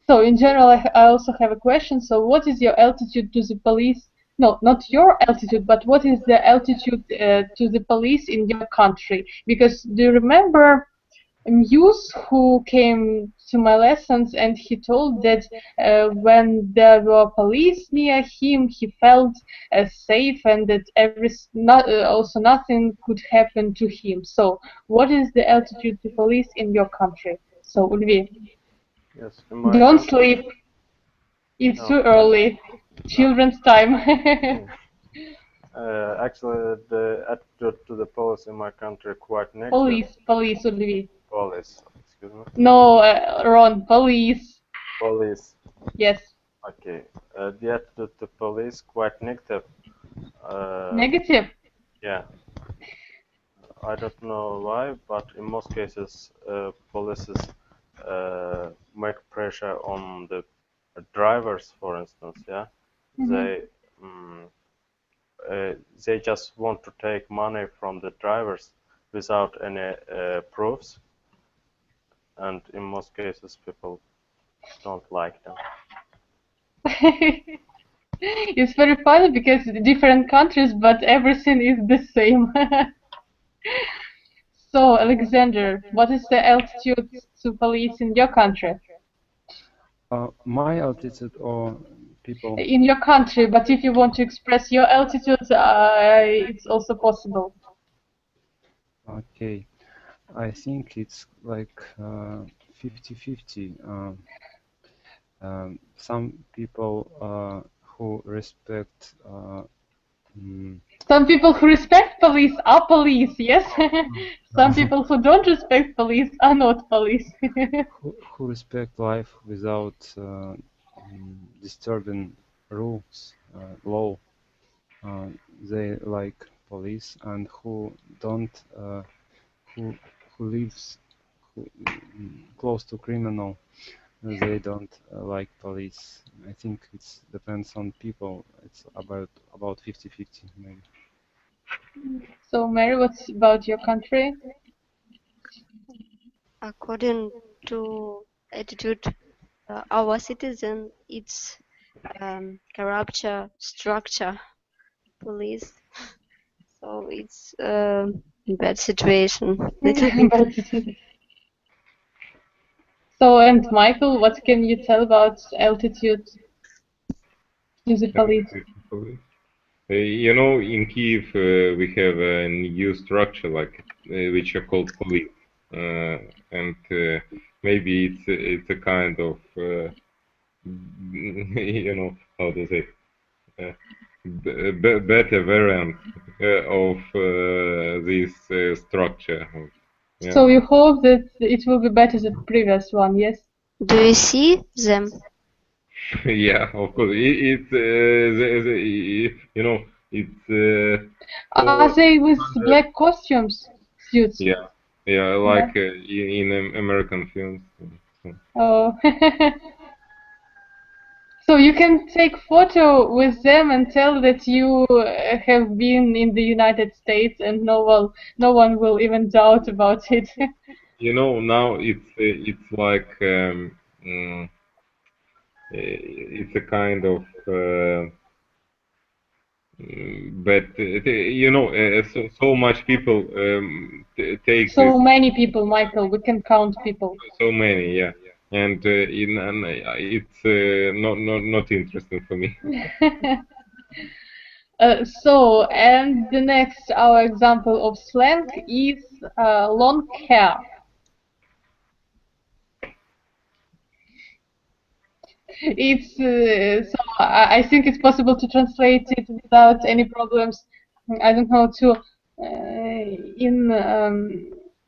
S2: So in general, I also have a question. So what is your altitude to the police? No, not your altitude, but what is the altitude to the police in your country? Because do you remember Muse who came to my lessons and he told that when there were police near him, he felt safe and that also nothing could happen to him. So what is the altitude to police in your country? So Ulvi.
S4: Yes, in my
S2: Don't
S4: country,
S2: sleep. It's
S4: no.
S2: too early. Children's time.
S4: Actually, the attitude to the police in my country quite negative.
S2: Police, Ulvi.
S4: Police, excuse me.
S2: No, Ron, police.
S4: Police.
S2: Yes.
S4: Okay. The attitude to police quite negative.
S2: Negative.
S4: Yeah. I don't know why, but in most cases, policies make pressure on the drivers, for instance. Yeah, they just want to take money from the drivers without any proofs, and in most cases, people don't like them.
S2: It's very funny because different countries, but everything is the same. So, Alexander, what is the altitude to police in your country?
S1: My altitude or people?
S2: In your country, but if you want to express your altitude, it's also possible.
S1: Okay, I think it's like 50-50. Some people who respect
S2: some people who respect police are police, yes? Some people who don't respect police are not police.
S1: who respect life without disturbing rules, law, they like police, and who don't, who lives close to criminal, they don't like police. I think it depends on people. It's about 50-50 maybe.
S2: So, Mary, what's about your country?
S5: According to attitude, our citizen, it's corruption structure, police. So it's bad situation.
S2: So, and Michael, what can you tell about altitude to the police?
S3: You know, in Kiev we have a new structure like which are called police, and maybe it's a kind of you know, how to say, better variant of this structure. Yeah.
S2: So you hope that it will be better than the previous one, yes?
S5: Do you see them?
S3: Yeah, of course. You know, it's.
S2: Are they with black costumes, suits?
S3: Yeah, yeah, like in American films.
S2: Oh. So you can take photo with them and tell that you have been in the United States, and no one will even doubt about it.
S3: You know, now it's like it's a kind of but you know, so much people take
S2: So
S3: this.
S2: many people, Michael. We can count people.
S3: So many, yeah, and it's not interesting for me.
S2: So, and the next, our example of slang is long hair. It's so I think it's possible to translate it without any problems. I don't know to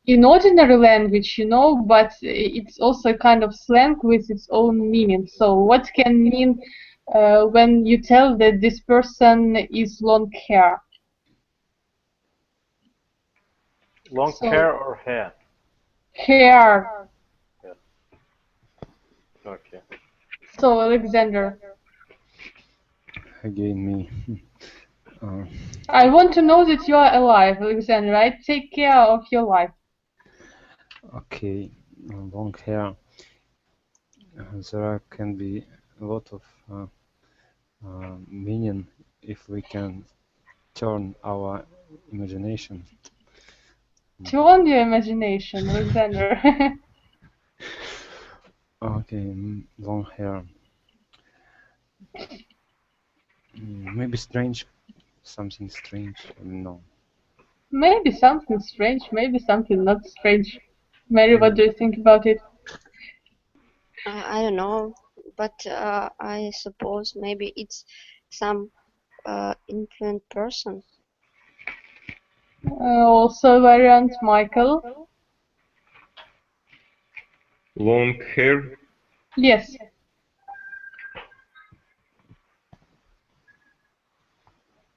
S2: in ordinary language, you know, but it's also a kind of slang with its own meaning. So, what can mean when you tell that this person is long hair?
S4: Long hair or hair?
S2: Hair.
S4: Yeah. Okay.
S2: So, Alexander.
S1: again me.
S2: I want to know that you are alive, Alexander. Right? Take care of your life.
S1: Okay, long hair. There can be a lot of meaning if we can turn our imagination.
S2: Turn your imagination, Alexander.
S1: Okay, long hair. Maybe strange, something strange. No.
S2: Maybe something strange, maybe something not strange. Mary, what do you think about it?
S5: I don't know, but I suppose maybe it's some influent person.
S2: Also variant, Michael.
S3: Long hair.
S2: Yes.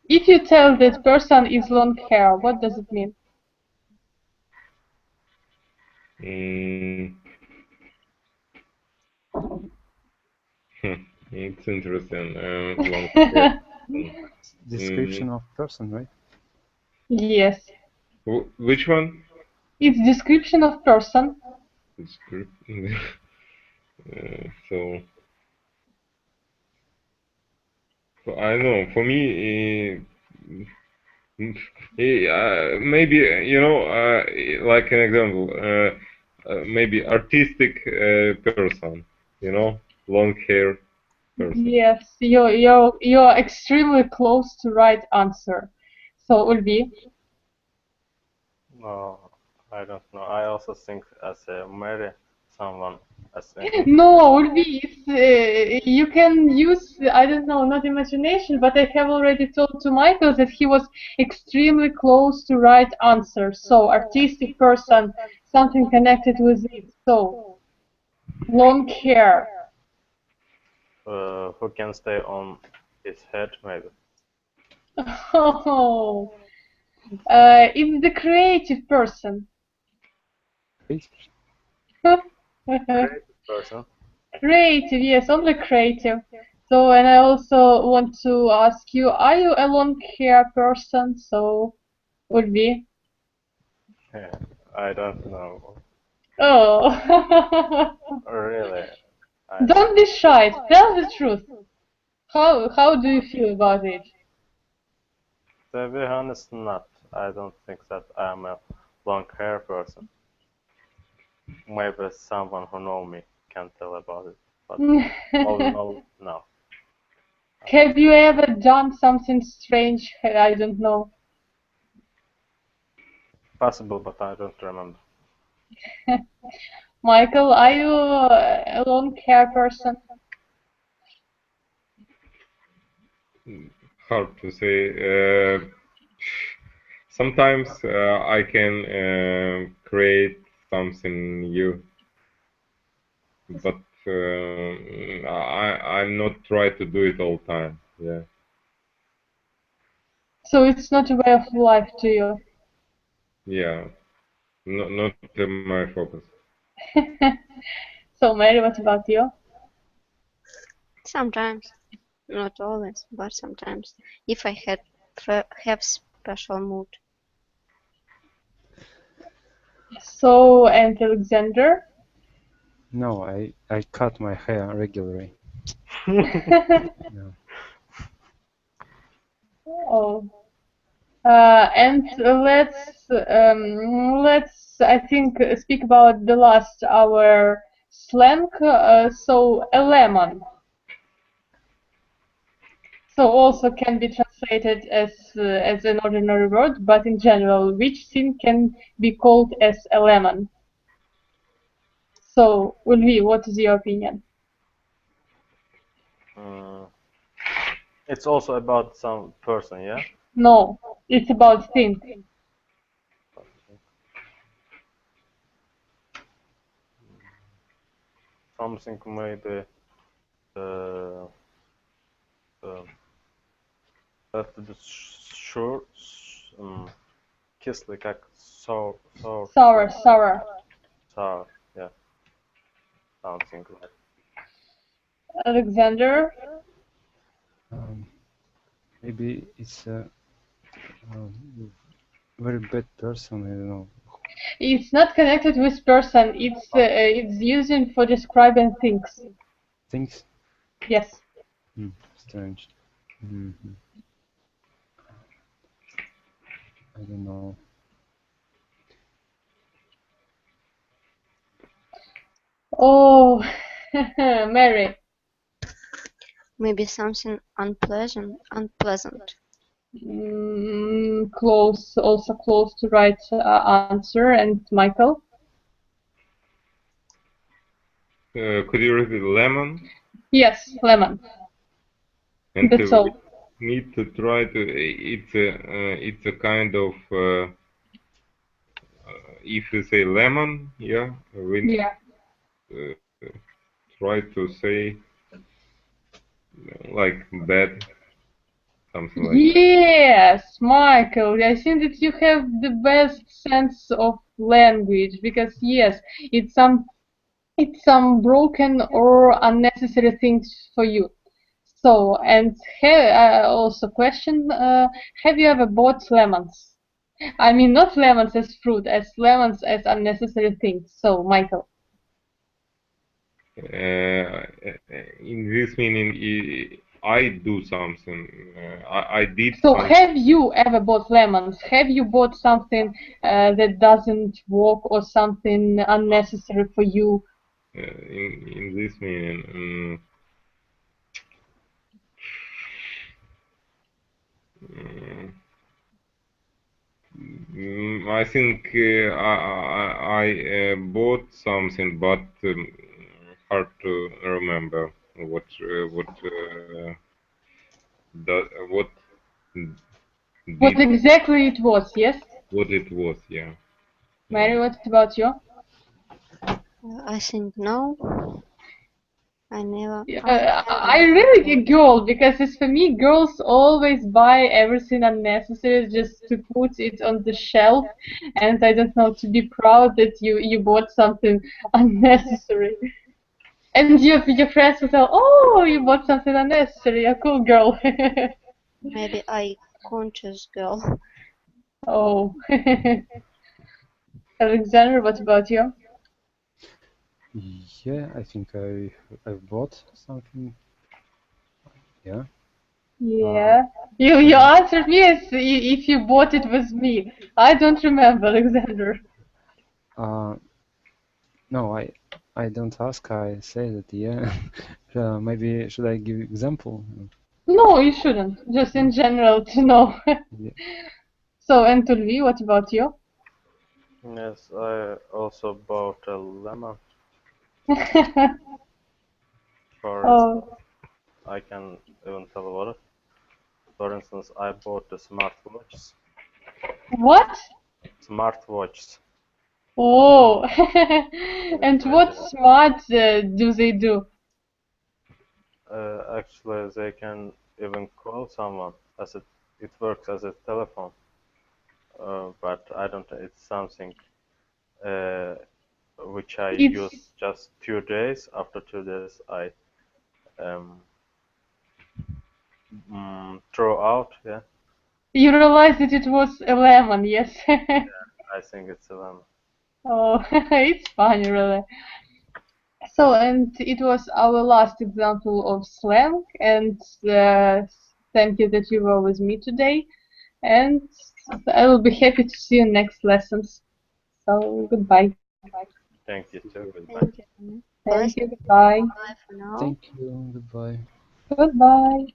S2: If you tell that person is long hair, what does it mean?
S3: It's interesting. Long hair.
S1: Description of person, right?
S2: Yes.
S3: Which one?
S2: It's description of person.
S3: So I don't know. For me, maybe like an example, maybe artistic person. Long hair person.
S2: Yes, you're extremely close to right answer. So Ulvi.
S4: No, I don't know. I also think as a marry someone as a
S2: No, Ulvi, you can use, I don't know, not imagination, but I have already told to Michael that he was extremely close to right answer. So artistic person, something connected with it. So long hair.
S4: who can stay on his head maybe.
S2: Oh, it's the creative person.
S4: Creative person.
S2: Creative, yes, only creative. So, and I also want to ask you, are you a long hair person? So, would be.
S4: Yeah, I don't know.
S2: Oh,
S4: Really.
S2: don't be shy. Tell the truth. How do you feel about it?
S4: To be honest, not. I don't think that I'm a long hair person. Maybe someone who know me can tell about it, but all in all, no.
S2: Have you ever done something strange? I don't know.
S4: Possible, but I don't remember.
S2: Michael, are you a long hair person?
S3: Hard to say. Sometimes I can create something new, but I'm not try to do it all the time. Yeah.
S2: So it's not a way of life to you.
S3: Yeah. Not my focus.
S2: So, Mary, what about you?
S5: Sometimes, not always, but sometimes, if I have special mood.
S2: So, and Alexander?
S1: No, I cut my hair regularly. No.
S2: Oh. And let's I think speak about the last our slang. So a lemon. So also can be translated as an ordinary word, but in general, which thing can be called as a lemon? So Ulvi, what is your opinion?
S4: It's also about some person, yeah?
S2: No, it's about thing.
S4: Something maybe это sure, кислый, как sour,
S2: Sour.
S4: yeah, something like.
S2: Alexander?
S1: maybe it's a very bad person. I don't know.
S2: It's not connected with person. It's using for describing things.
S1: Things.
S2: Yes.
S1: Strange. I don't know.
S2: Oh, Mary.
S5: Maybe something unpleasant.
S2: Close, also close to right answer. And Michael?
S3: Could you repeat lemon?
S2: Yes, lemon.
S3: And
S2: That's all.
S3: need to try to. It's a kind of. If you say lemon, yeah, we try to say like bad, something like that.
S2: Yes, Michael, I think that you have the best sense of language because yes, it's some broken or unnecessary things for you. So, and also question, have you ever bought lemons? I mean, not lemons as fruit, as lemons as unnecessary things. So, Michael.
S3: In this meaning, I do something. I did.
S2: So,
S3: something.
S2: have you ever bought lemons? Have you bought something that doesn't work or something unnecessary for you?
S3: In this meaning, I think I bought something, but hard to remember what
S2: What exactly it was, yes?
S3: What it was, yeah.
S2: Mary, what about you?
S5: I think no. I never.
S2: I really a girl because it's for me, girls always buy everything unnecessary just to put it on the shelf, and I don't know, to be proud that you bought something unnecessary. And your friends will tell, oh, you bought something unnecessary, a cool girl.
S5: Maybe I conscious girl.
S2: Oh. Alexander, what about you?
S1: Yeah, I think I bought something. Yeah.
S2: Yeah. You answered me as if you bought it with me. I don't remember, Alexander.
S1: No, I don't ask. I say that. Yeah. Maybe should I give example?
S2: No, you shouldn't. Just in general to know.
S1: Yeah.
S2: So, and Tulvi, what about you?
S4: Yes, I also bought a lemon. For instance, I can even tell about it. For instance, I bought the smartwatches.
S2: What?
S4: Smartwatches.
S2: Oh, and what smart do they do?
S4: Actually, they can even call someone as it works as a telephone. But I don't. It's something which I use just 2 days. After 2 days, I throw out. Yeah.
S2: You realized that it was a lemon, yes?
S4: Yeah, I think it's a lemon.
S2: Oh, it's funny, really. So, and it was our last example of slang, and thank you that you were with me today, and I will be happy to see you next lessons. So, goodbye.
S4: Thank you too. Goodbye.
S5: Thank you.
S2: Thank you, goodbye.
S5: Bye for now.
S1: Thank you. Goodbye.
S2: Goodbye.